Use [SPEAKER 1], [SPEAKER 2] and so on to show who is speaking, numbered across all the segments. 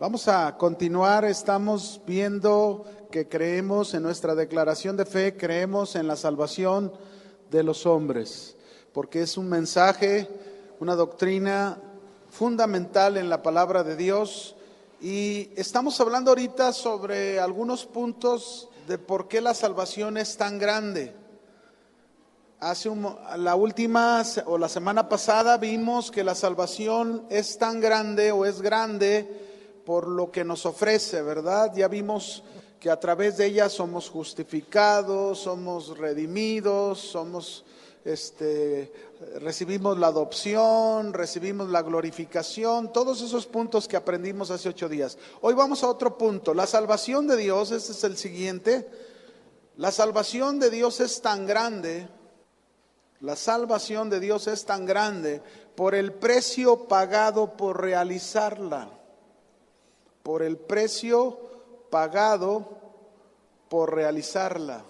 [SPEAKER 1] Vamos a continuar, estamos viendo que creemos en nuestra declaración de fe, creemos en la salvación de los hombres, porque es un mensaje, una doctrina fundamental en la palabra de Dios, y estamos hablando ahorita sobre algunos puntos de por qué la salvación es tan grande. La semana pasada vimos que la salvación es tan grande o es grande por lo que nos ofrece, ¿verdad? Ya vimos que a través de ella somos justificados, somos redimidos, recibimos la adopción, recibimos la glorificación, todos esos puntos que aprendimos hace 8 días. Hoy vamos a otro punto, la salvación de Dios, este es el siguiente. La salvación de Dios es tan grande. La salvación de Dios es tan grande por el precio pagado por realizarla. Por el precio pagado por realizarla.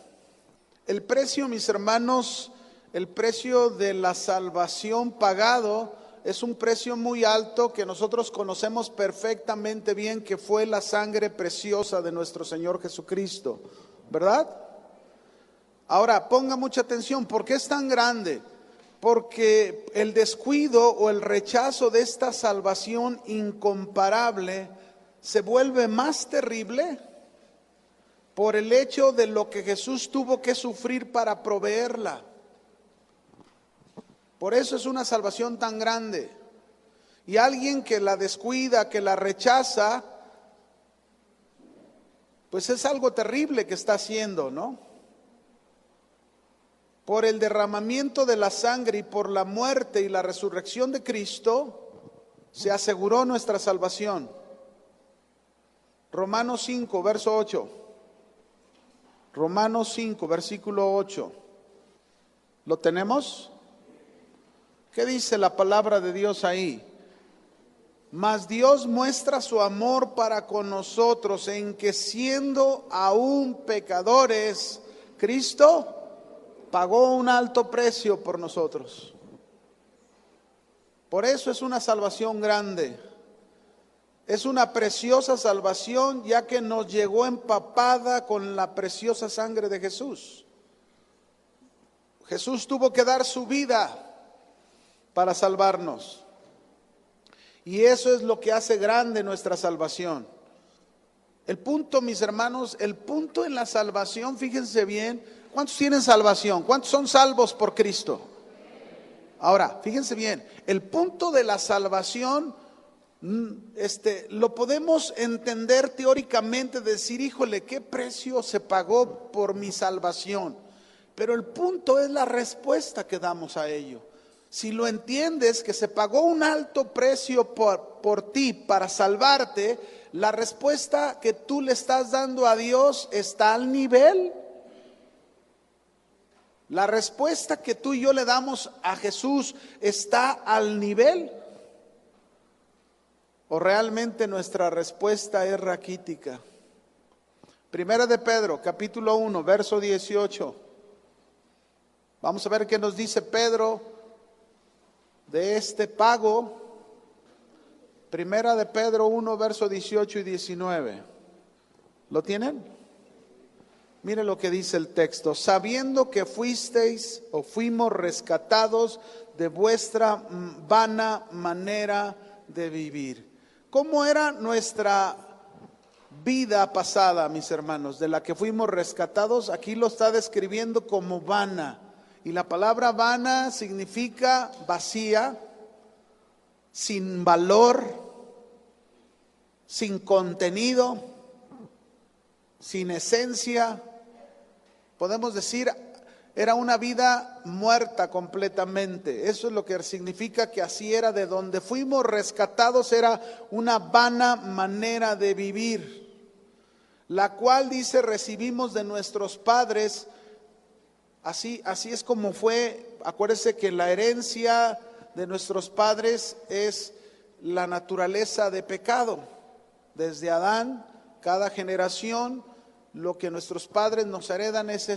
[SPEAKER 1] El precio, mis hermanos, el precio de la salvación pagado es un precio muy alto que nosotros conocemos perfectamente bien, que fue la sangre preciosa de nuestro Señor Jesucristo, ¿verdad? Ahora, ponga mucha atención, ¿por qué es tan grande? Porque el descuido o el rechazo de esta salvación incomparable se vuelve más terrible por el hecho de lo que Jesús tuvo que sufrir para proveerla. Por eso es una salvación tan grande. Y alguien que la descuida, que la rechaza, pues es algo terrible que está haciendo, ¿no? Por el derramamiento de la sangre y por la muerte y la resurrección de Cristo, se aseguró nuestra salvación. Romanos 5, verso 8. Romanos 5, versículo 8. ¿Lo tenemos? ¿Qué dice la palabra de Dios ahí? Mas Dios muestra su amor para con nosotros en que siendo aún pecadores, Cristo pagó un alto precio por nosotros. Por eso es una salvación grande. Es una preciosa salvación, ya que nos llegó empapada con la preciosa sangre de Jesús. Jesús tuvo que dar su vida para salvarnos. Y eso es lo que hace grande nuestra salvación. El punto, mis hermanos, el punto en la salvación, fíjense bien, ¿cuántos tienen salvación? ¿Cuántos son salvos por Cristo? Ahora, fíjense bien, el punto de la salvación lo podemos entender teóricamente, decir, híjole, qué precio se pagó por mi salvación. Pero el punto es la respuesta que damos a ello. Si lo entiendes, que se pagó un alto precio por ti para salvarte, la respuesta que tú le estás dando a Dios está al nivel. La respuesta que tú y yo le damos a Jesús está al nivel. ¿O realmente nuestra respuesta es raquítica? Primera de Pedro, capítulo 1, verso 18. Vamos a ver qué nos dice Pedro de este pago. Primera de Pedro 1, verso 18 y 19. ¿Lo tienen? Mire lo que dice el texto. Sabiendo que fuisteis o fuimos rescatados de vuestra vana manera de vivir. ¿Cómo era nuestra vida pasada, mis hermanos, de la que fuimos rescatados? Aquí lo está describiendo como vana. Y la palabra vana significa vacía, sin valor, sin contenido, sin esencia. Podemos decir, era una vida muerta completamente. Eso es lo que significa que así era. De donde fuimos rescatados era una vana manera de vivir, la cual, dice, recibimos de nuestros padres. Así es como fue. Acuérdese que la herencia de nuestros padres es la naturaleza de pecado. Desde Adán, cada generación, lo que nuestros padres nos heredan es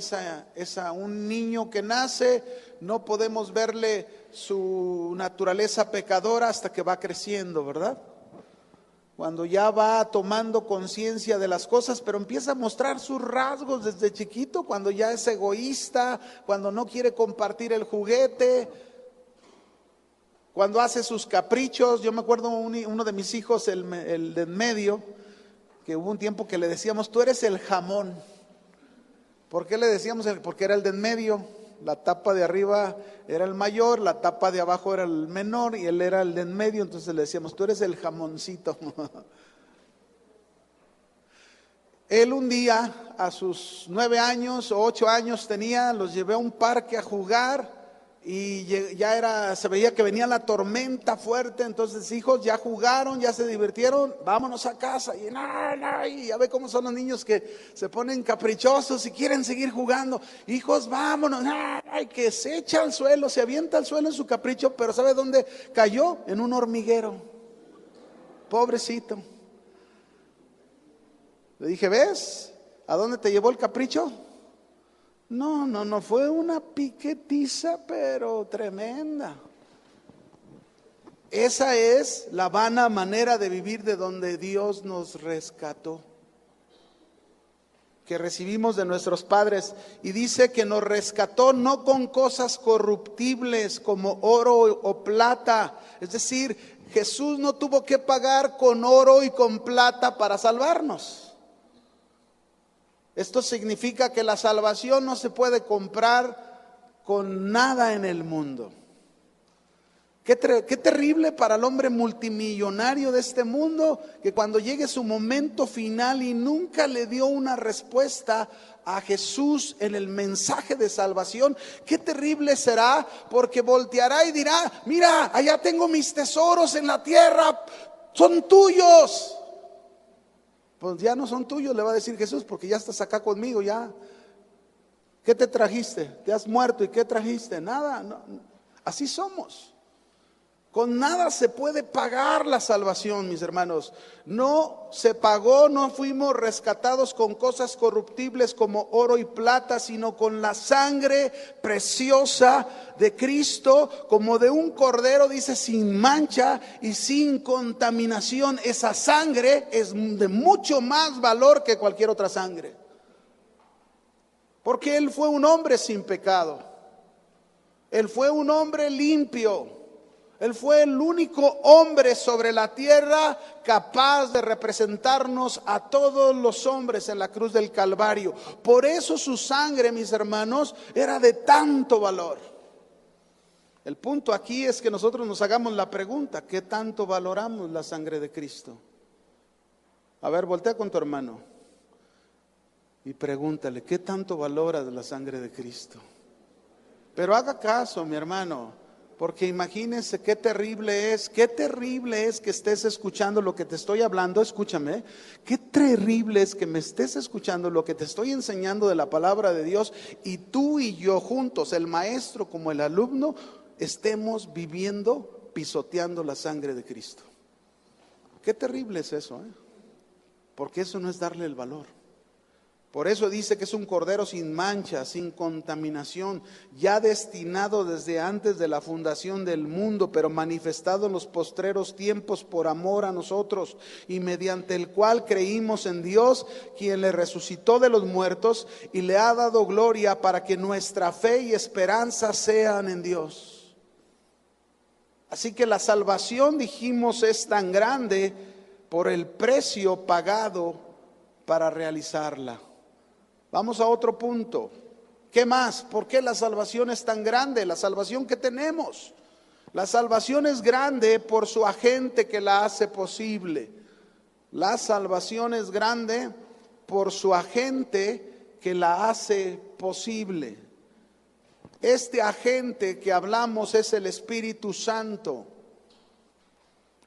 [SPEAKER 1] un niño que nace, no podemos verle su naturaleza pecadora hasta que va creciendo, ¿verdad? cuando ya va tomando conciencia de las cosas, pero empieza a mostrar sus rasgos desde chiquito, cuando ya es egoísta, cuando no quiere compartir el juguete, cuando hace sus caprichos. Yo me acuerdo uno de mis hijos, el de en medio, que hubo un tiempo que le decíamos, tú eres el jamón. ¿Por qué le decíamos? Porque era el de en medio. La tapa de arriba era el mayor, la tapa de abajo era el menor y él era el de en medio. Entonces le decíamos, tú eres el jamoncito. Él un día, a sus 9 años o 8 años tenía, los llevé a un parque a jugar. Y ya se veía que venía la tormenta fuerte. Entonces, hijos, ya jugaron, ya se divirtieron, vámonos a casa. Y ya ve cómo son los niños que se ponen caprichosos y quieren seguir jugando. Hijos, vámonos, que se echa al suelo, se avienta al suelo en su capricho. Pero ¿sabe dónde cayó? En un hormiguero. Pobrecito. Le dije, ¿ves a dónde te llevó el capricho? No, fue una piquetiza, pero tremenda. Esa es la vana manera de vivir de donde Dios nos rescató, que recibimos de nuestros padres. Y dice que nos rescató no con cosas corruptibles como oro o plata. Es decir, Jesús no tuvo que pagar con oro y con plata para salvarnos. Esto significa que la salvación no se puede comprar con nada en el mundo. Qué terrible para el hombre multimillonario de este mundo, que cuando llegue su momento final y nunca le dio una respuesta a Jesús en el mensaje de salvación, qué terrible será, porque volteará y dirá, mira, allá tengo mis tesoros en la tierra, son tuyos. Pues ya no son tuyos, le va a decir Jesús, porque ya estás acá conmigo, ya. ¿Qué te trajiste? Te has muerto, ¿y qué trajiste? Nada, no. Así somos. Con nada se puede pagar la salvación, mis hermanos. No se pagó, no fuimos rescatados con cosas corruptibles como oro y plata, sino con la sangre preciosa de Cristo, como de un cordero, dice, sin mancha y sin contaminación. Esa sangre es de mucho más valor que cualquier otra sangre, porque Él fue un hombre sin pecado. Él fue un hombre limpio. Él fue el único hombre sobre la tierra capaz de representarnos a todos los hombres en la cruz del Calvario. Por eso su sangre, mis hermanos, era de tanto valor. El punto aquí es que nosotros nos hagamos la pregunta, ¿qué tanto valoramos la sangre de Cristo? A ver, voltea con tu hermano y pregúntale, ¿qué tanto valoras la sangre de Cristo? Pero haga caso, mi hermano. Porque imagínense qué terrible es que estés escuchando lo que te estoy hablando. Escúchame, qué terrible es que me estés escuchando lo que te estoy enseñando de la palabra de Dios, y tú y yo juntos, el maestro como el alumno, estemos viviendo, pisoteando la sangre de Cristo. Qué terrible es eso, porque eso no es darle el valor. Por eso dice que es un cordero sin mancha, sin contaminación, ya destinado desde antes de la fundación del mundo, pero manifestado en los postreros tiempos por amor a nosotros, y mediante el cual creímos en Dios, quien le resucitó de los muertos y le ha dado gloria, para que nuestra fe y esperanza sean en Dios. Así que la salvación, dijimos, es tan grande por el precio pagado para realizarla. Vamos a otro punto. ¿Qué más? ¿Por qué la salvación es tan grande? La salvación que tenemos. La salvación es grande por su agente que la hace posible. La salvación es grande por su agente que la hace posible. Este agente que hablamos es el Espíritu Santo.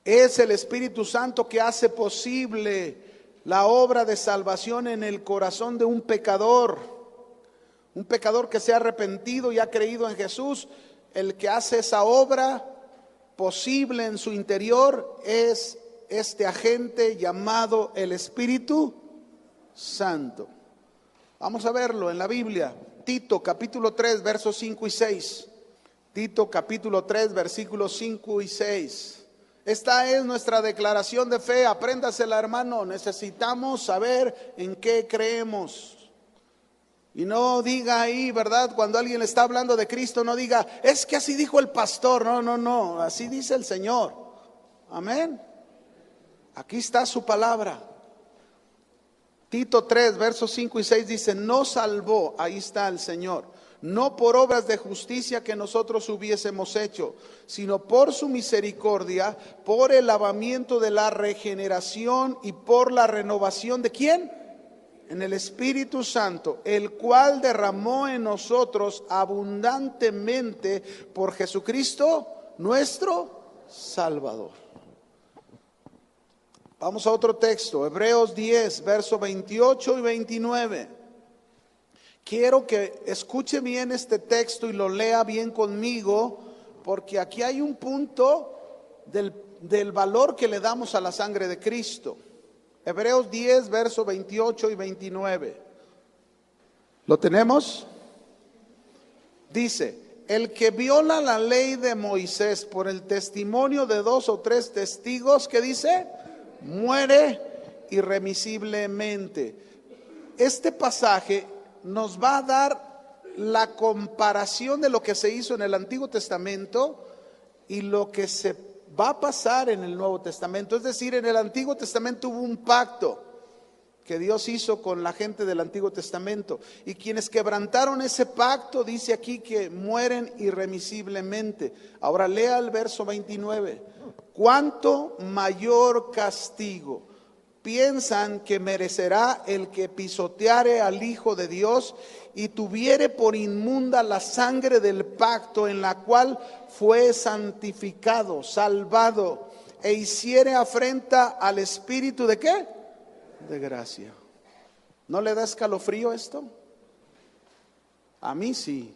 [SPEAKER 1] Es el Espíritu Santo que hace posible la obra de salvación en el corazón de un pecador que se ha arrepentido y ha creído en Jesús. El que hace esa obra posible en su interior es este agente llamado el Espíritu Santo. Vamos a verlo en la Biblia. Tito capítulo 3 versos 5 y 6. Tito capítulo 3 versículos 5 y 6. Esta es nuestra declaración de fe. Apréndasela, hermano. Necesitamos saber en qué creemos. Y no diga ahí, ¿verdad? Cuando alguien está hablando de Cristo, no diga, es que así dijo el pastor. No, así dice el Señor. Amén. Aquí está su palabra. Tito 3, versos 5 y 6 dice, nos salvó, ahí está el Señor, no por obras de justicia que nosotros hubiésemos hecho, sino por su misericordia, por el lavamiento de la regeneración y por la renovación ¿de quién? En el Espíritu Santo, el cual derramó en nosotros abundantemente por Jesucristo, nuestro Salvador. Vamos a otro texto, Hebreos 10, versos 28 y 29. Quiero que escuche bien este texto y lo lea bien conmigo, porque aquí hay un punto del valor que le damos a la sangre de Cristo. Hebreos 10, versos 28 y 29. ¿Lo tenemos? Dice, el que viola la ley de Moisés por el testimonio de 2 o 3 testigos, ¿qué dice? Muere irremisiblemente. Este pasaje nos va a dar la comparación de lo que se hizo en el Antiguo Testamento y lo que se va a pasar en el Nuevo Testamento. Es decir, en el Antiguo Testamento hubo un pacto que Dios hizo con la gente del Antiguo Testamento, y quienes quebrantaron ese pacto, dice aquí que mueren irremisiblemente. Ahora lea el verso 29. ¿Cuánto mayor castigo piensan que merecerá el que pisoteare al Hijo de Dios y tuviere por inmunda la sangre del pacto en la cual fue santificado, salvado, e hiciere afrenta al Espíritu de qué? De gracia. ¿No le da escalofrío esto? A mí sí.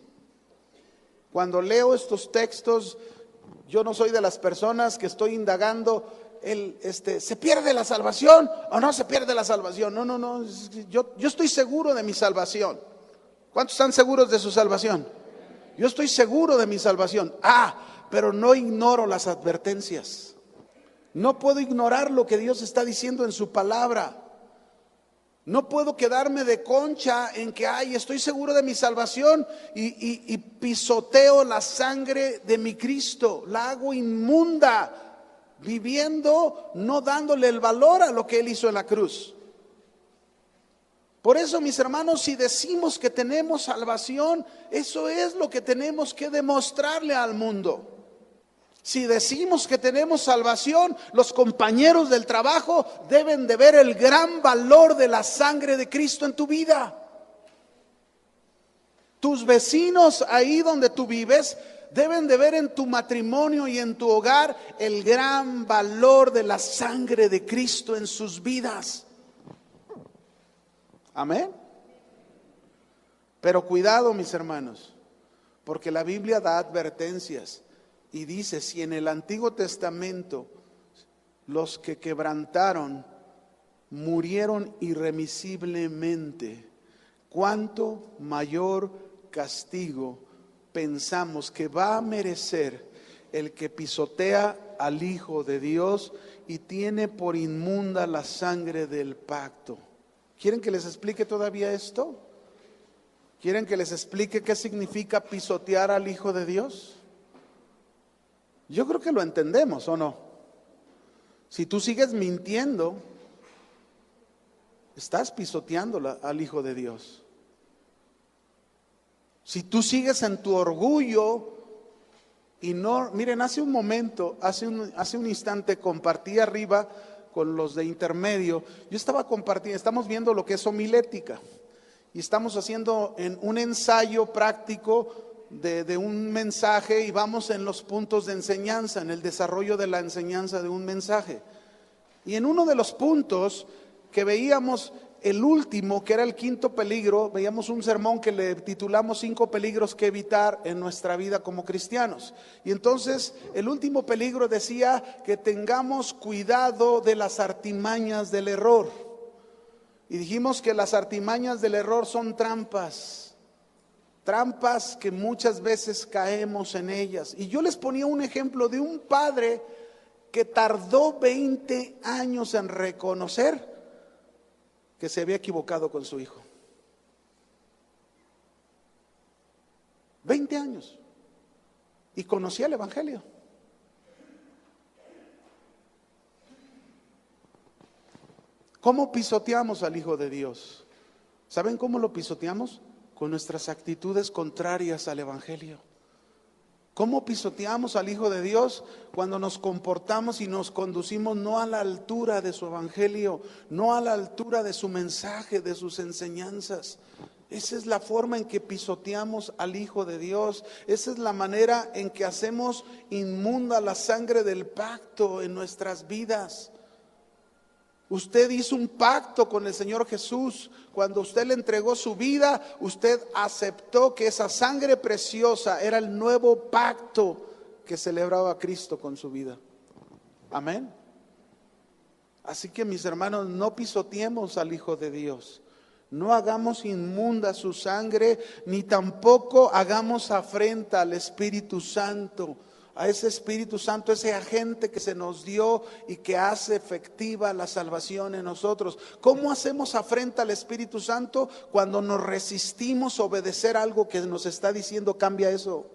[SPEAKER 1] Cuando leo estos textos, yo no soy de las personas que estoy indagando ¿se pierde la salvación o no se pierde la salvación? No, yo estoy seguro de mi salvación. ¿Cuántos están seguros de su salvación? Yo estoy seguro de mi salvación. Pero no ignoro las advertencias. No puedo ignorar lo que Dios está diciendo en su palabra. No puedo quedarme de concha en que estoy seguro de mi salvación y pisoteo la sangre de mi Cristo, la hago inmunda, viviendo, no dándole el valor a lo que Él hizo en la cruz. Por eso, mis hermanos, si decimos que tenemos salvación, eso es lo que tenemos que demostrarle al mundo. Si decimos que tenemos salvación, los compañeros del trabajo deben de ver el gran valor de la sangre de Cristo en tu vida. Tus vecinos ahí donde tú vives deben de ver en tu matrimonio y en tu hogar el gran valor de la sangre de Cristo en sus vidas. Amén. Pero cuidado, mis hermanos, porque la Biblia da advertencias y dice, si en el Antiguo Testamento los que quebrantaron murieron irremisiblemente, ¿cuánto mayor castigo pensamos que va a merecer el que pisotea al Hijo de Dios y tiene por inmunda la sangre del pacto? ¿Quieren que les explique todavía esto? ¿Quieren que les explique qué significa pisotear al Hijo de Dios? Yo creo que lo entendemos, ¿o no? Si tú sigues mintiendo, estás pisoteando al Hijo de Dios. Si tú sigues en tu orgullo y no, miren, hace un instante compartí arriba con los de intermedio, yo estaba compartiendo, estamos viendo lo que es homilética y estamos haciendo un ensayo práctico de un mensaje y vamos en los puntos de enseñanza, en el desarrollo de la enseñanza de un mensaje. Y en uno de los puntos que veíamos, el último, que era el quinto peligro, veíamos un sermón que le titulamos 5 peligros que evitar en nuestra vida como cristianos. Y entonces el último peligro decía que tengamos cuidado de las artimañas del error. Y dijimos que las artimañas del error son trampas que muchas veces caemos en ellas. Y yo les ponía un ejemplo de un padre que tardó 20 años en reconocer que se había equivocado con su hijo. 20 años. Y conocía el Evangelio. ¿Cómo pisoteamos al Hijo de Dios? ¿Saben cómo lo pisoteamos? Con nuestras actitudes contrarias al Evangelio. ¿Cómo pisoteamos al Hijo de Dios? Cuando nos comportamos y nos conducimos no a la altura de su Evangelio, no a la altura de su mensaje, de sus enseñanzas. Esa es la forma en que pisoteamos al Hijo de Dios. Esa es la manera en que hacemos inmunda la sangre del pacto en nuestras vidas. Usted hizo un pacto con el Señor Jesús. Cuando usted le entregó su vida, usted aceptó que esa sangre preciosa era el nuevo pacto que celebraba Cristo con su vida. Amén. Así que, mis hermanos, no pisoteemos al Hijo de Dios. No hagamos inmunda su sangre, ni tampoco hagamos afrenta al Espíritu Santo. A ese Espíritu Santo, ese agente que se nos dio y que hace efectiva la salvación en nosotros. ¿Cómo hacemos afrenta al Espíritu Santo? Cuando nos resistimos a obedecer algo que nos está diciendo, cambia eso,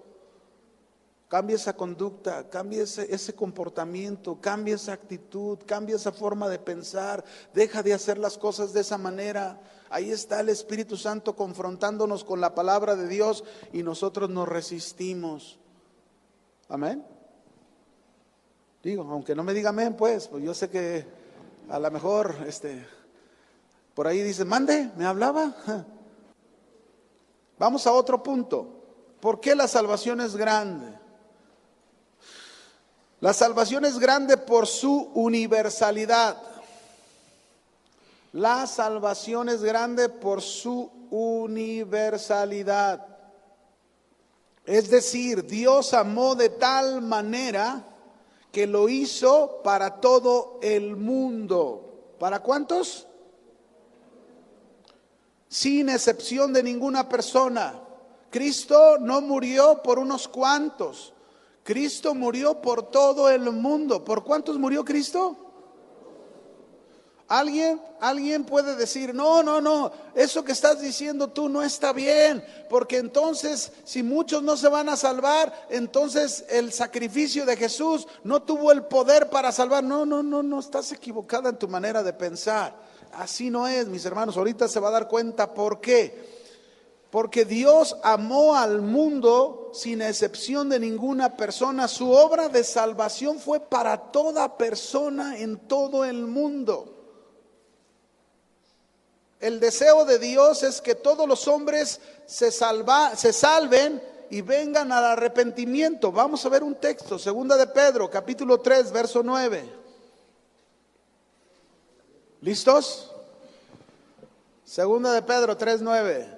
[SPEAKER 1] cambia esa conducta, cambia ese comportamiento, cambia esa actitud, cambia esa forma de pensar, deja de hacer las cosas de esa manera. Ahí está el Espíritu Santo confrontándonos con la palabra de Dios y nosotros nos resistimos. Amén. Digo, aunque no me diga amén, pues yo sé que a lo mejor por ahí dice, mande, me hablaba. Vamos a otro punto. ¿Por qué la salvación es grande? La salvación es grande por su universalidad. La salvación es grande por su universalidad. Es decir, Dios amó de tal manera que lo hizo para todo el mundo. ¿Para cuántos? Sin excepción de ninguna persona. Cristo no murió por unos cuantos. Cristo murió por todo el mundo. ¿Por cuántos murió Cristo? Alguien puede decir, no, eso que estás diciendo tú no está bien, porque entonces si muchos no se van a salvar, entonces el sacrificio de Jesús no tuvo el poder para salvar. No, estás equivocada en tu manera de pensar. Así no es, mis hermanos. Ahorita se va a dar cuenta por qué. Porque Dios amó al mundo sin excepción de ninguna persona. Su obra de salvación fue para toda persona en todo el mundo. El deseo de Dios es que todos los hombres se salven y vengan al arrepentimiento. Vamos a ver un texto, 2 de Pedro, capítulo 3, verso 9. ¿Listos? 2 de Pedro 3, 9.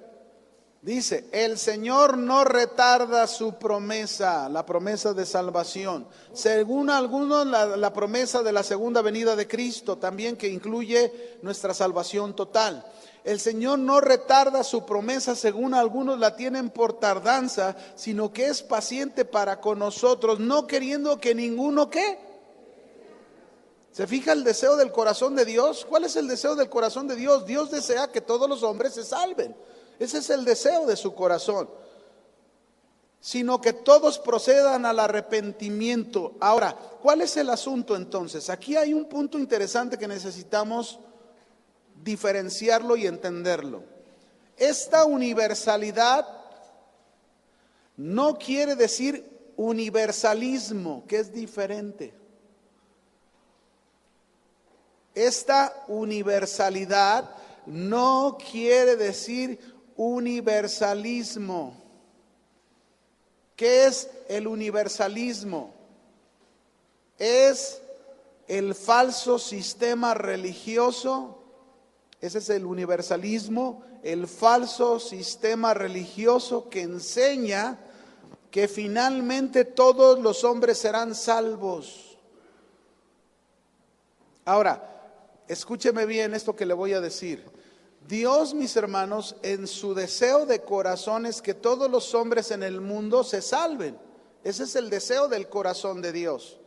[SPEAKER 1] Dice, el Señor no retarda su promesa, la promesa de salvación. Según algunos, la promesa de la segunda venida de Cristo, también que incluye nuestra salvación total. El Señor no retarda su promesa, según algunos la tienen por tardanza, sino que es paciente para con nosotros, no queriendo que ninguno, ¿qué? ¿Se fija el deseo del corazón de Dios? ¿Cuál es el deseo del corazón de Dios? Dios desea que todos los hombres se salven. Ese es el deseo de su corazón. Sino que todos procedan al arrepentimiento. Ahora, ¿cuál es el asunto entonces? Aquí hay un punto interesante que necesitamos diferenciarlo y entenderlo. Esta universalidad no quiere decir universalismo, que es diferente. Esta universalidad no quiere decir universalismo. ¿Qué es el universalismo? Es el falso sistema religioso. Ese es el universalismo, el falso sistema religioso que enseña que finalmente todos los hombres serán salvos. Ahora, escúcheme bien esto que le voy a decir. Dios, mis hermanos, en su deseo de corazón es que todos los hombres en el mundo se salven. Ese es el deseo del corazón de Dios.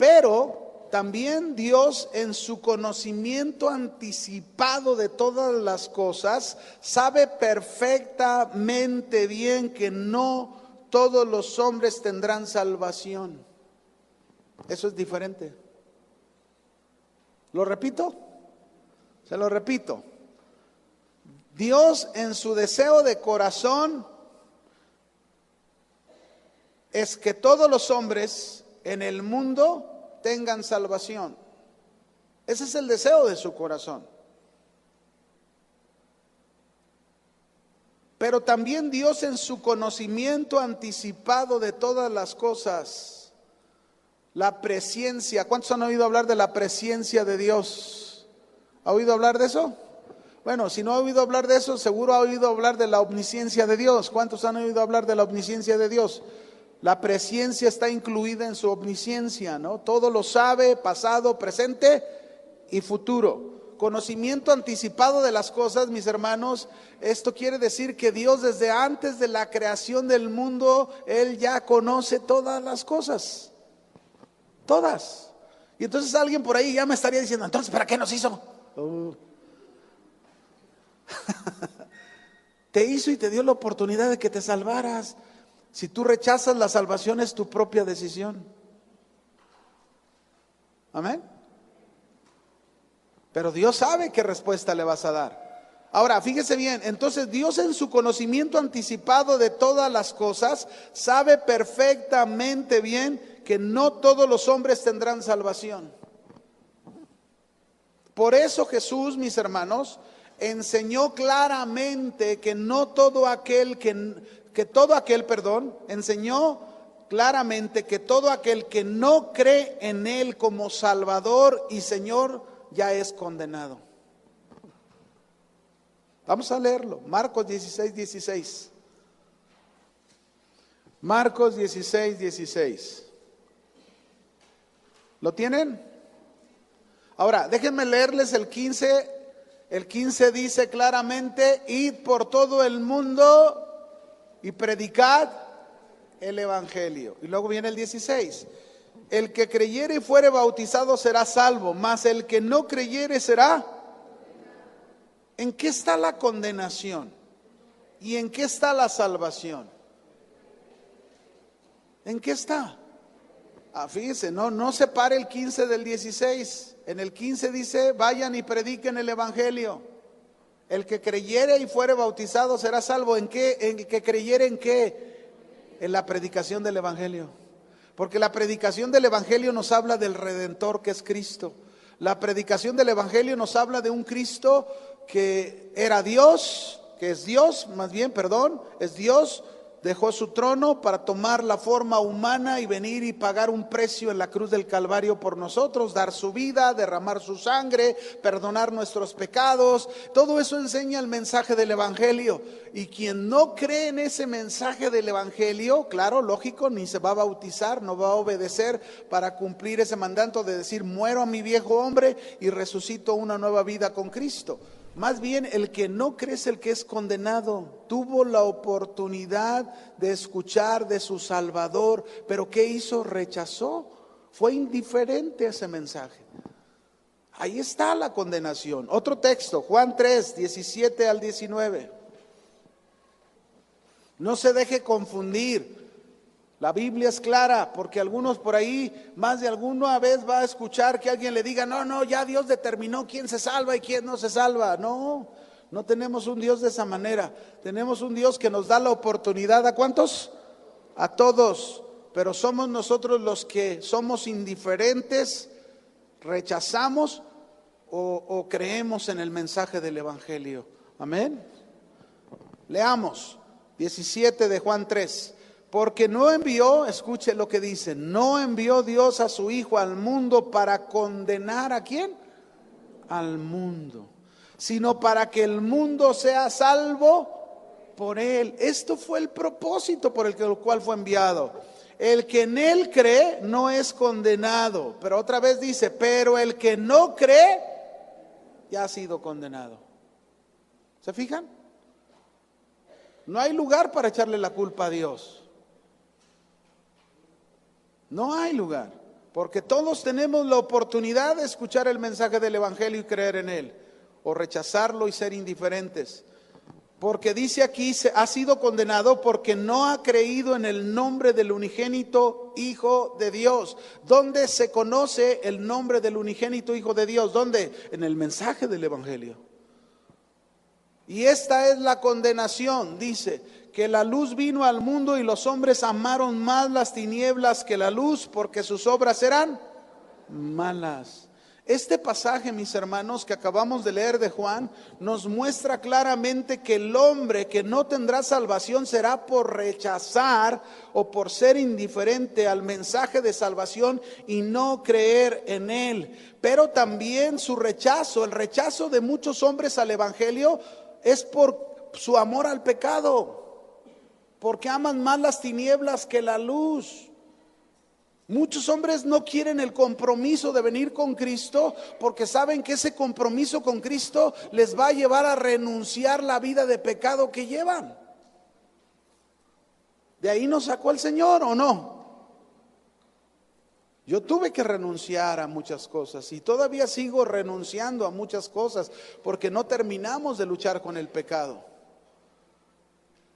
[SPEAKER 1] Pero también Dios, en su conocimiento anticipado de todas las cosas, sabe perfectamente bien que no todos los hombres tendrán salvación. Eso es diferente. ¿Lo repito? Se lo repito. Dios, en su deseo de corazón, es que todos los hombres en el mundo tengan salvación. Ese es el deseo de su corazón. Pero también Dios, en su conocimiento anticipado de todas las cosas, la presciencia. ¿Cuántos han oído hablar de la presciencia de Dios? ¿Ha oído hablar de eso? Bueno, si no ha oído hablar de eso, seguro ha oído hablar de la omnisciencia de Dios. ¿Cuántos han oído hablar de la omnisciencia de Dios? La presciencia está incluida en su omnisciencia, ¿no? Todo lo sabe, pasado, presente y futuro. Conocimiento anticipado de las cosas, mis hermanos. Esto quiere decir que Dios, desde antes de la creación del mundo, Él ya conoce todas las cosas. Todas. Y entonces alguien por ahí ya me estaría diciendo, entonces, ¿para qué nos hizo? Te hizo y te dio la oportunidad de que te salvaras. Si tú rechazas la salvación, es tu propia decisión. Amén. Pero Dios sabe qué respuesta le vas a dar. Ahora, fíjese bien, entonces Dios, en su conocimiento anticipado de todas las cosas, sabe perfectamente bien que no todos los hombres tendrán salvación. Por eso Jesús, mis hermanos, enseñó claramente que no todo aquel enseñó claramente que todo aquel que no cree en Él como Salvador y Señor ya es condenado. Vamos a leerlo, Marcos 16, 16. Marcos 16, 16. ¿Lo tienen? Ahora, déjenme leerles el 15. El 15 dice claramente: id por todo el mundo y predicad el evangelio. Y luego viene el 16. El que creyere y fuere bautizado será salvo, mas el que no creyere será. ¿En qué está la condenación? ¿Y en qué está la salvación? ¿En qué está? Fíjese, no separe el 15 del 16. En el 15 dice: vayan y prediquen el evangelio. El que creyere y fuere bautizado será salvo. ¿En qué? ¿En que creyere en qué? En la predicación del evangelio. Porque la predicación del evangelio nos habla del Redentor, que es Cristo. La predicación del evangelio nos habla de un Cristo que era Dios, que es Dios, es Dios. Dejó su trono para tomar la forma humana y venir y pagar un precio en la cruz del Calvario por nosotros, dar su vida, derramar su sangre, perdonar nuestros pecados. Todo eso enseña el mensaje del evangelio. Y quien no cree en ese mensaje del evangelio, claro, lógico, ni se va a bautizar, no va a obedecer para cumplir ese mandato de decir: muero a mi viejo hombre y resucito una nueva vida con Cristo. Más bien, el que no cree es el que es condenado. Tuvo la oportunidad de escuchar de su Salvador, pero ¿qué hizo? Rechazó. Fue indiferente a ese mensaje. Ahí está la condenación. Otro texto, Juan 3, 17 al 19. No se deje confundir. La Biblia es clara, porque algunos por ahí, más de alguna vez va a escuchar que alguien le diga: no, ya Dios determinó quién se salva y quién no se salva. No tenemos un Dios de esa manera. Tenemos un Dios que nos da la oportunidad. ¿A cuántos? A todos. Pero somos nosotros los que somos indiferentes, rechazamos o creemos en el mensaje del evangelio. Amén. Leamos 17 de Juan 3. Porque no envió, escuche lo que dice: no envió Dios a su Hijo al mundo para condenar ¿a quién? Al mundo, sino para que el mundo sea salvo por él. Esto fue el propósito por el cual fue enviado. El que en él cree no es condenado. Pero otra vez dice: pero el que no cree ya ha sido condenado. ¿Se fijan? No hay lugar para echarle la culpa a Dios. No hay lugar. Porque todos tenemos la oportunidad de escuchar el mensaje del Evangelio y creer en él, o rechazarlo y ser indiferentes. Porque dice aquí, ha sido condenado porque no ha creído en el nombre del unigénito Hijo de Dios. ¿Dónde se conoce el nombre del unigénito Hijo de Dios? ¿Dónde? En el mensaje del Evangelio. Y esta es la condenación, dice, que la luz vino al mundo y los hombres amaron más las tinieblas que la luz, porque sus obras eran malas. Este pasaje, mis hermanos, que acabamos de leer de Juan, nos muestra claramente que el hombre que no tendrá salvación será por rechazar o por ser indiferente al mensaje de salvación y no creer en él. Pero también su rechazo, el rechazo de muchos hombres al evangelio, es por su amor al pecado, porque aman más las tinieblas que la luz. Muchos hombres no quieren el compromiso de venir con Cristo porque saben que ese compromiso con Cristo les va a llevar a renunciar la vida de pecado que llevan. ¿De ahí nos sacó el Señor o no? Yo tuve que renunciar a muchas cosas y todavía sigo renunciando a muchas cosas porque no terminamos de luchar con el pecado.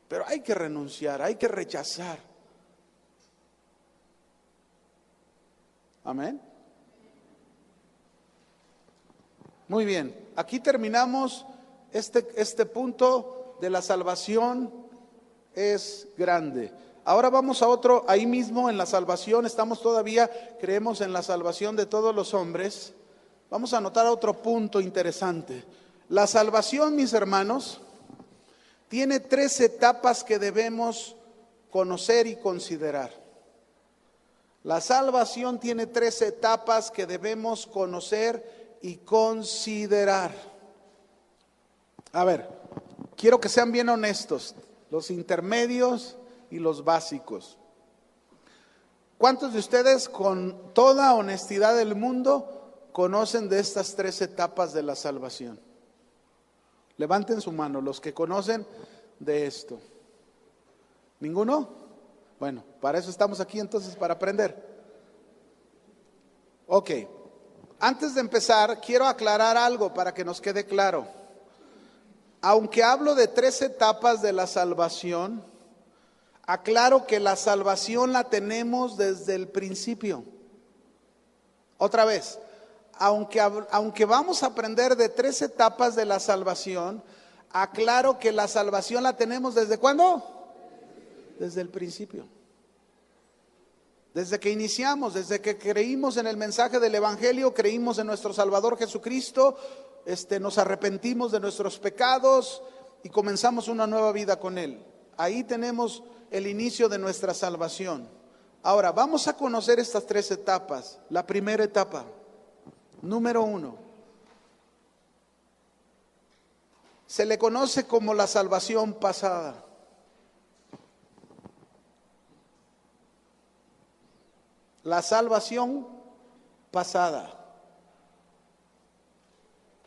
[SPEAKER 1] Pero hay que renunciar, hay que rechazar. Amén. Muy bien, aquí terminamos este punto de la salvación es grande. Ahora vamos a otro, ahí mismo en la salvación, estamos todavía, creemos en la salvación de todos los hombres. Vamos a anotar otro punto interesante. La salvación, mis hermanos, tiene 3 etapas que debemos conocer y considerar. La salvación tiene 3 etapas que debemos conocer y considerar. A ver, quiero que sean bien honestos, los intermedios y los básicos. ¿Cuántos de ustedes con toda honestidad del mundo conocen de estas 3 etapas de la salvación? Levanten su mano los que conocen de esto. ¿Ninguno? Bueno, para eso estamos aquí entonces, para aprender. Ok, antes de empezar, quiero aclarar algo para que nos quede claro. Aunque hablo de 3 etapas de la salvación, aclaro que la salvación la tenemos desde el principio. Otra vez, aunque vamos a aprender de 3 etapas de la salvación, aclaro que la salvación la tenemos ¿desde cuándo? Desde el principio. Desde que iniciamos, desde que creímos en el mensaje del Evangelio, creímos en nuestro Salvador Jesucristo, nos arrepentimos de nuestros pecados y comenzamos una nueva vida con Él. Ahí tenemos el inicio de nuestra salvación. Ahora, vamos a conocer estas 3 etapas. La primera etapa, número 1, se le conoce como la salvación pasada. La salvación pasada.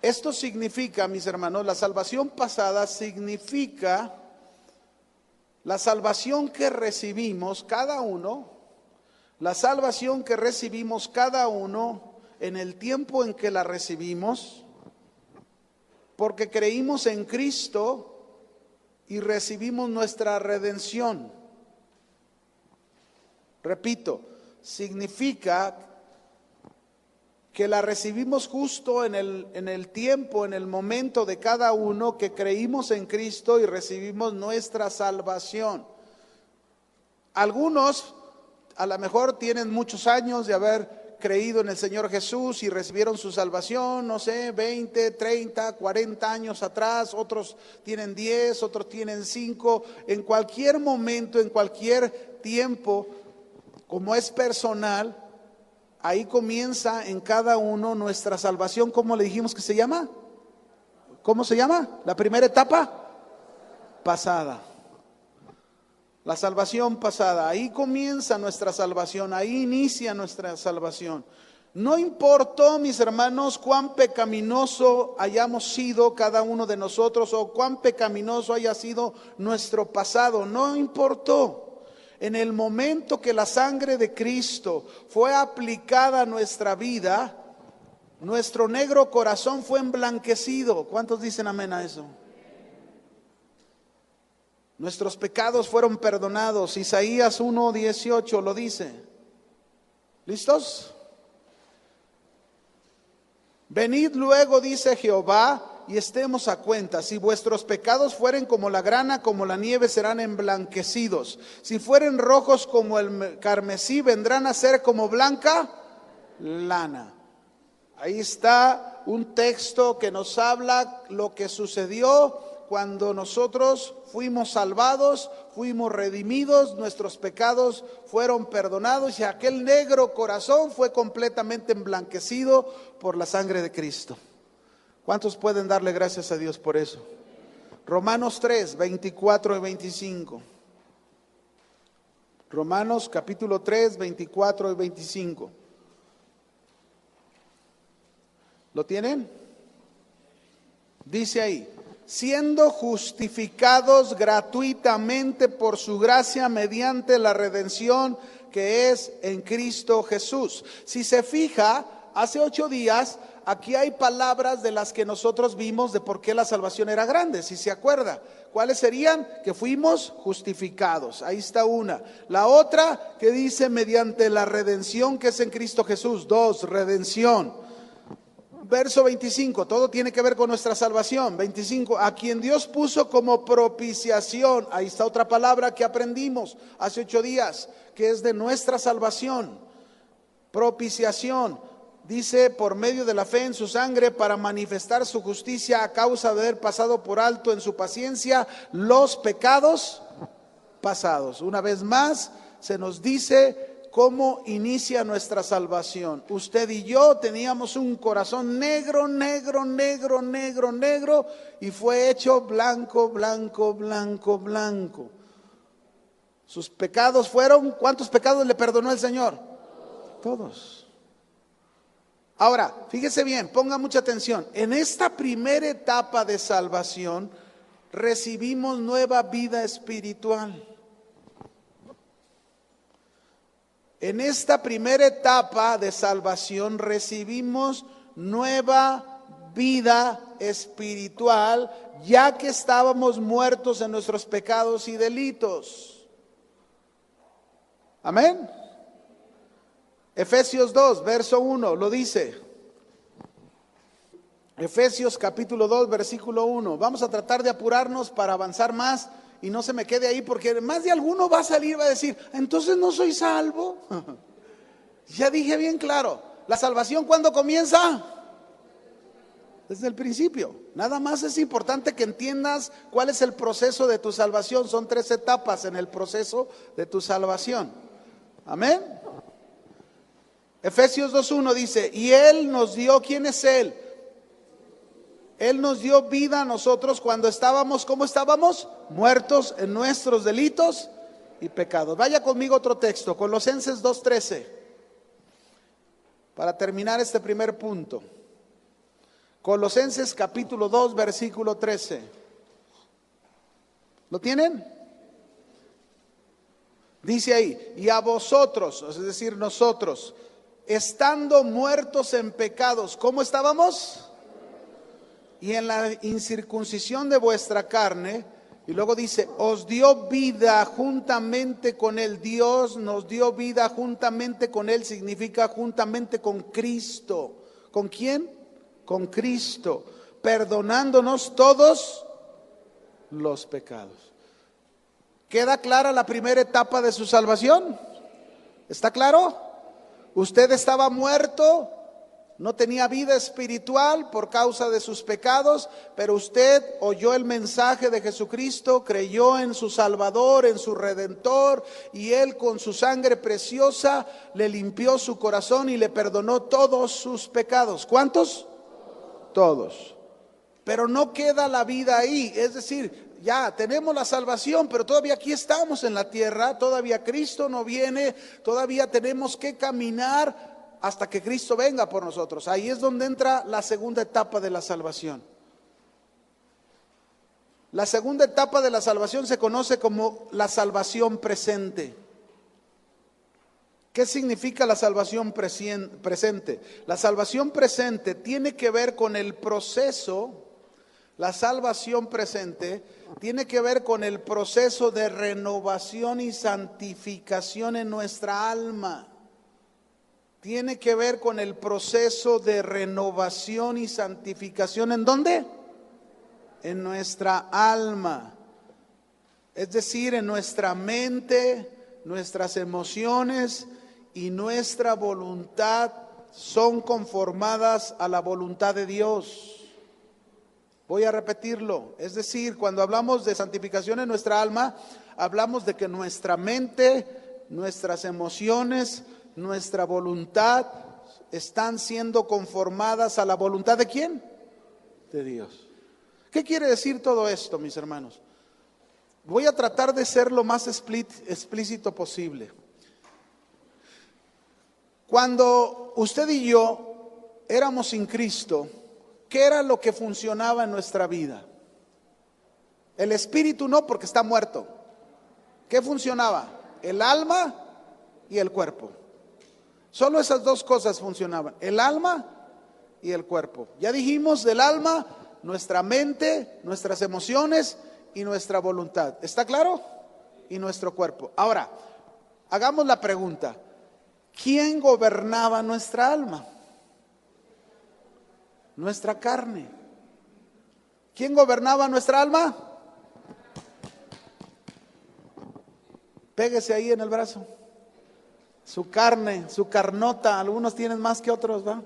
[SPEAKER 1] Esto significa, mis hermanos, la salvación pasada significa la salvación que recibimos cada uno, la salvación que recibimos cada uno en el tiempo en que la recibimos, porque creímos en Cristo y recibimos nuestra redención. Repito, significa que la recibimos justo en el tiempo, en el momento de cada uno que creímos en Cristo y recibimos nuestra salvación. Algunos a lo mejor tienen muchos años de haber creído en el Señor Jesús y recibieron su salvación, no sé, 20, 30, 40 años atrás, otros tienen 10, otros tienen 5, en cualquier momento, en cualquier tiempo. Como es personal, ahí comienza en cada uno nuestra salvación. ¿Cómo le dijimos que se llama? ¿Cómo se llama? La primera etapa, pasada. La salvación pasada, ahí comienza nuestra salvación, ahí inicia nuestra salvación. No importó, mis hermanos, cuán pecaminoso hayamos sido cada uno de nosotros o cuán pecaminoso haya sido nuestro pasado, no importó. En el momento que la sangre de Cristo fue aplicada a nuestra vida, nuestro negro corazón fue emblanquecido. ¿Cuántos dicen amén a eso? Nuestros pecados fueron perdonados. Isaías 1:18 lo dice. ¿Listos? Venid luego, dice Jehová, y estemos a cuenta. Si vuestros pecados fueren como la grana, como la nieve, serán emblanquecidos. Si fueren rojos como el carmesí, vendrán a ser como blanca lana. Ahí está un texto que nos habla lo que sucedió cuando nosotros fuimos salvados, fuimos redimidos, nuestros pecados fueron perdonados y aquel negro corazón fue completamente emblanquecido por la sangre de Cristo. ¿Cuántos pueden darle gracias a Dios por eso? Romanos 3, 24 y 25. Romanos capítulo 3, 24 y 25. ¿Lo tienen? Dice ahí: siendo justificados gratuitamente por su gracia mediante la redención que es en Cristo Jesús. Si se fija, hace 8 días, aquí hay palabras de las que nosotros vimos de por qué la salvación era grande, si se acuerda. ¿Cuáles serían? Que fuimos justificados. Ahí está una. La otra que dice mediante la redención que es en Cristo Jesús. 2, redención. Verso 25, todo tiene que ver con nuestra salvación. 25, a quien Dios puso como propiciación. Ahí está otra palabra que aprendimos hace 8 días, que es de nuestra salvación. Propiciación, dice, por medio de la fe en su sangre, para manifestar su justicia a causa de haber pasado por alto en su paciencia los pecados pasados. Una vez más, se nos dice cómo inicia nuestra salvación. Usted y yo teníamos un corazón negro, negro, negro, negro, negro, y fue hecho blanco, blanco, blanco, blanco. Sus pecados fueron, ¿cuántos pecados le perdonó el Señor? Todos. Ahora, fíjese bien, ponga mucha atención. En esta primera etapa de salvación, recibimos nueva vida espiritual. En esta primera etapa de salvación recibimos nueva vida espiritual, ya que estábamos muertos en nuestros pecados y delitos. Amén. Efesios 2, verso 1, lo dice. Efesios capítulo 2, versículo 1. Vamos a tratar de apurarnos para avanzar más y no se me quede ahí, porque más de alguno va a salir y va a decir, entonces no soy salvo. Ya dije bien claro, la salvación ¿cuándo comienza? Desde el principio. Nada más es importante que entiendas cuál es el proceso de tu salvación. Son 3 etapas en el proceso de tu salvación. Amén. Efesios 2:1 dice, y Él nos dio, ¿quién es Él? Él nos dio vida a nosotros cuando estábamos, ¿cómo estábamos? Muertos en nuestros delitos y pecados. Vaya conmigo otro texto, Colosenses 2:13, para terminar este primer punto. Colosenses capítulo 2, versículo 13. ¿Lo tienen? Dice ahí, y a vosotros, es decir, nosotros, estando muertos en pecados, ¿cómo estábamos? Y en la incircuncisión de vuestra carne, y luego dice, os dio vida juntamente con Él. Dios nos dio vida juntamente con Él, significa juntamente con Cristo. ¿Con quién? Con Cristo, perdonándonos todos los pecados. ¿Queda clara la primera etapa de su salvación? ¿Está claro? Usted estaba muerto, no tenía vida espiritual por causa de sus pecados, pero usted oyó el mensaje de Jesucristo, creyó en su Salvador, en su Redentor, y Él con su sangre preciosa le limpió su corazón y le perdonó todos sus pecados. ¿Cuántos? Todos. Pero no queda la vida ahí, es decir, ya tenemos la salvación, pero todavía aquí estamos en la tierra, todavía Cristo no viene, todavía tenemos que caminar hasta que Cristo venga por nosotros. Ahí es donde entra la segunda etapa de la salvación. La segunda etapa de la salvación se conoce como la salvación presente. ¿Qué significa la salvación presente? La salvación presente tiene que ver con el proceso. La salvación presente tiene que ver con el proceso de renovación y santificación en nuestra alma. Tiene que ver con el proceso de renovación y santificación. ¿En dónde? En nuestra alma. Es decir, en nuestra mente, nuestras emociones y nuestra voluntad son conformadas a la voluntad de Dios. Voy a repetirlo. Es decir, cuando hablamos de santificación en nuestra alma, hablamos de que nuestra mente, nuestras emociones, nuestra voluntad están siendo conformadas a la voluntad ¿de quién? De Dios. ¿Qué quiere decir todo esto, mis hermanos? Voy a tratar de ser lo más explícito posible. Cuando usted y yo éramos sin Cristo, ¿qué era lo que funcionaba en nuestra vida? El espíritu no, porque está muerto. ¿Qué funcionaba? El alma y el cuerpo. Solo esas dos cosas funcionaban, el alma y el cuerpo. Ya dijimos del alma, nuestra mente, nuestras emociones y nuestra voluntad. ¿Está claro? Y nuestro cuerpo. Ahora, hagamos la pregunta: ¿quién gobernaba nuestra alma? Nuestra carne. ¿Quién gobernaba nuestra alma? Péguese ahí en el brazo. Su carne, su carnota. Algunos tienen más que otros, ¿va?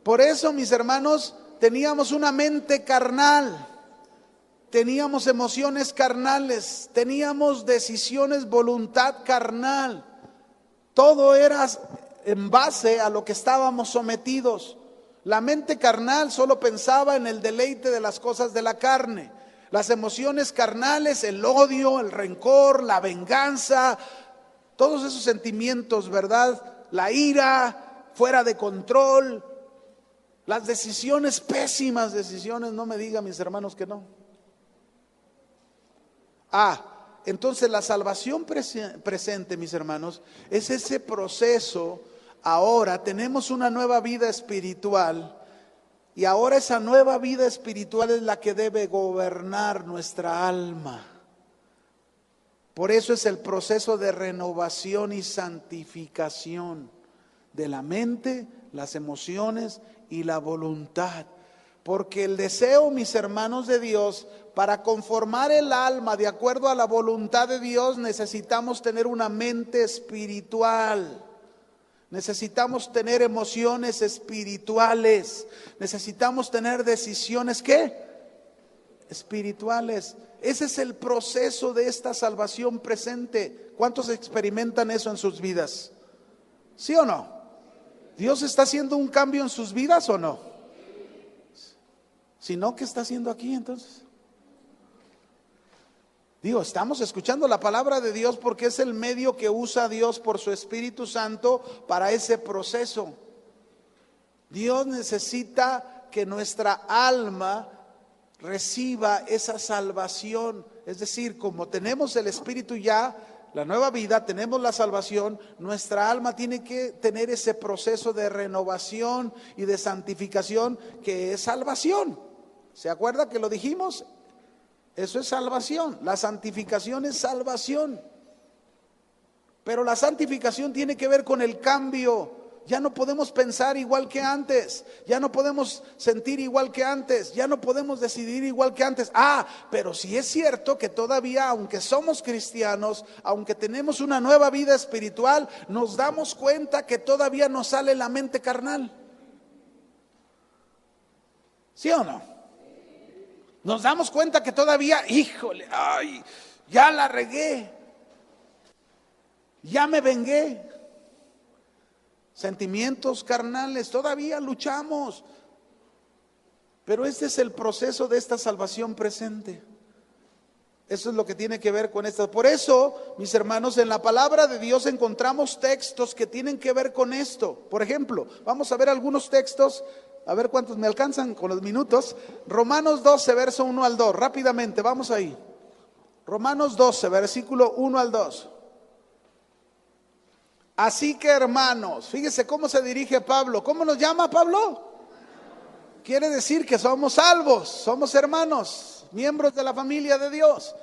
[SPEAKER 1] Por eso, mis hermanos, teníamos una mente carnal, teníamos emociones carnales, teníamos decisiones, voluntad carnal. Todo era en base a lo que estábamos sometidos. La mente carnal solo pensaba en el deleite de las cosas de la carne. Las emociones carnales, el odio, el rencor, la venganza, todos esos sentimientos, ¿verdad? La ira, fuera de control, las decisiones, pésimas decisiones, no me digan mis hermanos que no. Entonces la salvación presente, mis hermanos, es ese proceso. Ahora tenemos una nueva vida espiritual y ahora esa nueva vida espiritual es la que debe gobernar nuestra alma. Por eso es el proceso de renovación y santificación de la mente, las emociones y la voluntad. Porque el deseo, mis hermanos de Dios, para conformar el alma de acuerdo a la voluntad de Dios, necesitamos tener una mente espiritual. Necesitamos tener emociones espirituales. Necesitamos tener decisiones, ¿qué? Espirituales. Ese es el proceso de esta salvación presente. ¿Cuántos experimentan eso en sus vidas? ¿Sí o no? ¿Dios está haciendo un cambio en sus vidas o no? Si no, ¿qué está haciendo aquí entonces? Digo, estamos escuchando la palabra de Dios porque es el medio que usa Dios por su Espíritu Santo para ese proceso. Dios necesita que nuestra alma reciba esa salvación. Es decir, como tenemos el Espíritu ya, la nueva vida, tenemos la salvación, nuestra alma tiene que tener ese proceso de renovación y de santificación que es salvación. ¿Se acuerda que lo dijimos? Eso es salvación. La santificación es salvación. Pero la santificación tiene que ver con el cambio. Ya no podemos pensar igual que antes. Ya no podemos sentir igual que antes. Ya no podemos decidir igual que antes. Pero sí es cierto que todavía, aunque somos cristianos, aunque tenemos una nueva vida espiritual, nos damos cuenta que todavía nos sale la mente carnal. ¿Sí o no? Nos damos cuenta que todavía, híjole, ya la regué, ya me vengué. Sentimientos carnales, todavía luchamos. Pero este es el proceso de esta salvación presente. Eso es lo que tiene que ver con esto. Por eso, mis hermanos, en la palabra de Dios encontramos textos que tienen que ver con esto. Por ejemplo, vamos a ver algunos textos. A ver cuántos me alcanzan con los minutos. Romanos 12, verso 1 al 2. Rápidamente, vamos ahí. Romanos 12, versículo 1 al 2. Así que hermanos, fíjese cómo se dirige Pablo. ¿Cómo nos llama Pablo? Quiere decir que somos salvos, somos hermanos, miembros de la familia de Dios.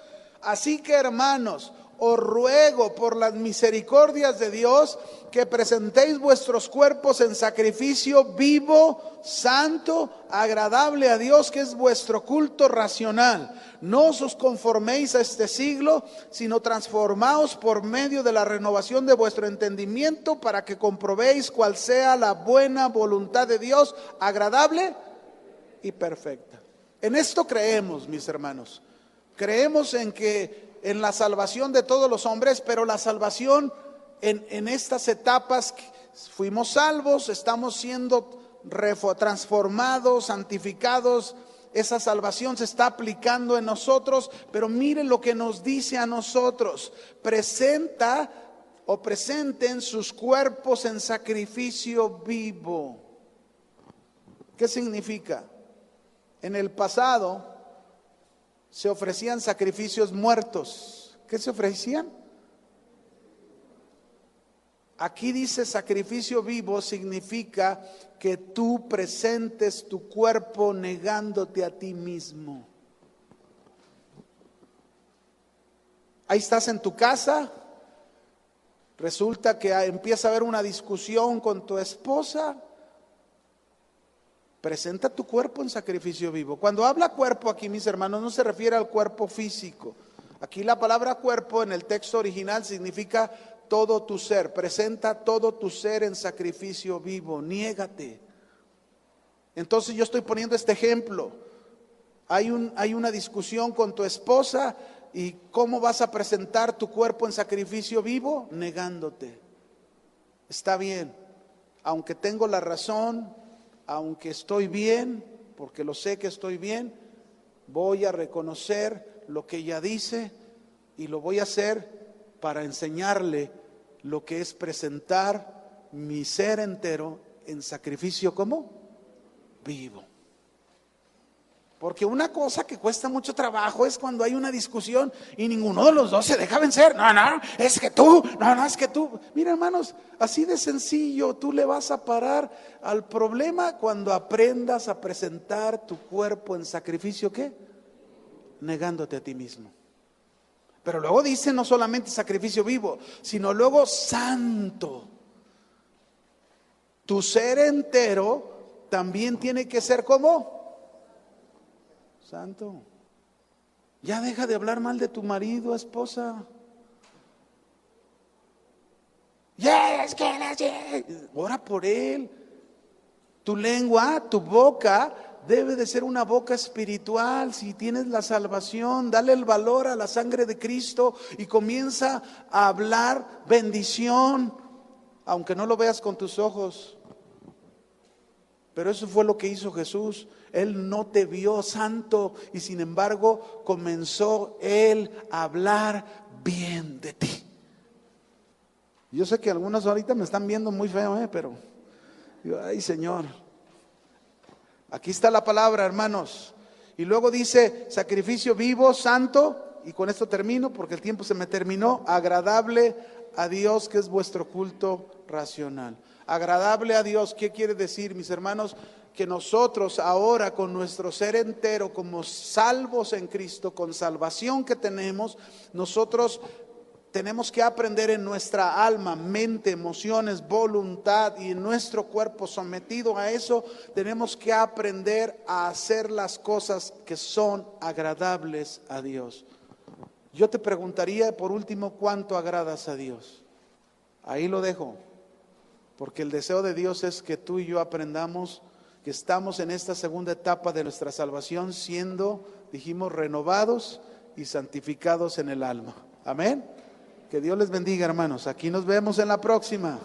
[SPEAKER 1] Así que hermanos, os ruego por las misericordias de Dios que presentéis vuestros cuerpos en sacrificio vivo, santo, agradable a Dios, que es vuestro culto racional. No os conforméis a este siglo, sino transformaos por medio de la renovación de vuestro entendimiento, para que comprobéis cuál sea la buena voluntad de Dios, agradable y perfecta. En esto creemos, mis hermanos. Creemos en la salvación de todos los hombres, pero la salvación en estas etapas, fuimos salvos, estamos siendo transformados, santificados. Esa salvación se está aplicando en nosotros, pero miren lo que nos dice a nosotros: presenten sus cuerpos en sacrificio vivo. ¿Qué significa? En el pasado se ofrecían sacrificios muertos. ¿Qué se ofrecían? Aquí dice sacrificio vivo, significa que tú presentes tu cuerpo negándote a ti mismo. Ahí estás en tu casa, resulta que empieza a haber una discusión con tu esposa. Presenta tu cuerpo en sacrificio vivo. Cuando habla cuerpo aquí, mis hermanos, no se refiere al cuerpo físico. Aquí la palabra cuerpo en el texto original significa todo tu ser. Presenta todo tu ser en sacrificio vivo. Niégate. Entonces yo estoy poniendo este ejemplo. Hay una discusión con tu esposa, y ¿cómo vas a presentar tu cuerpo en sacrificio vivo? Negándote. Está bien, aunque tengo la razón, aunque estoy bien, porque lo sé que estoy bien, voy a reconocer lo que ella dice y lo voy a hacer para enseñarle lo que es presentar mi ser entero en sacrificio como vivo. Porque una cosa que cuesta mucho trabajo es cuando hay una discusión y ninguno de los dos se deja vencer. No, es que tú, no, es que tú. Mira, hermanos, así de sencillo, tú le vas a parar al problema cuando aprendas a presentar tu cuerpo en sacrificio, ¿qué? Negándote a ti mismo. Pero luego dice no solamente sacrificio vivo, sino luego santo. Tu ser entero también tiene que ser como santo. Ya deja de hablar mal de tu marido, esposa. Ora por él. Tu lengua, tu boca debe de ser una boca espiritual. Si tienes la salvación, dale el valor a la sangre de Cristo y comienza a hablar bendición, aunque no lo veas con tus ojos. Pero eso fue lo que hizo Jesús. Él no te vio santo y sin embargo comenzó Él a hablar bien de ti. Yo sé que algunos ahorita me están viendo muy feo, pero digo, ay Señor, aquí está la palabra, hermanos. Y luego dice sacrificio vivo, santo, y con esto termino porque el tiempo se me terminó, agradable a Dios, que es vuestro culto racional. Agradable a Dios, ¿qué quiere decir, mis hermanos? Que nosotros ahora con nuestro ser entero, como salvos en Cristo, con salvación que tenemos, nosotros tenemos que aprender en nuestra alma, mente, emociones, voluntad y en nuestro cuerpo sometido a eso, tenemos que aprender a hacer las cosas que son agradables a Dios. Yo te preguntaría por último, ¿cuánto agradas a Dios? Ahí lo dejo, porque el deseo de Dios es que tú y yo aprendamos que estamos en esta segunda etapa de nuestra salvación siendo, dijimos, renovados y santificados en el alma. Amén. Que Dios les bendiga, hermanos. Aquí nos vemos en la próxima.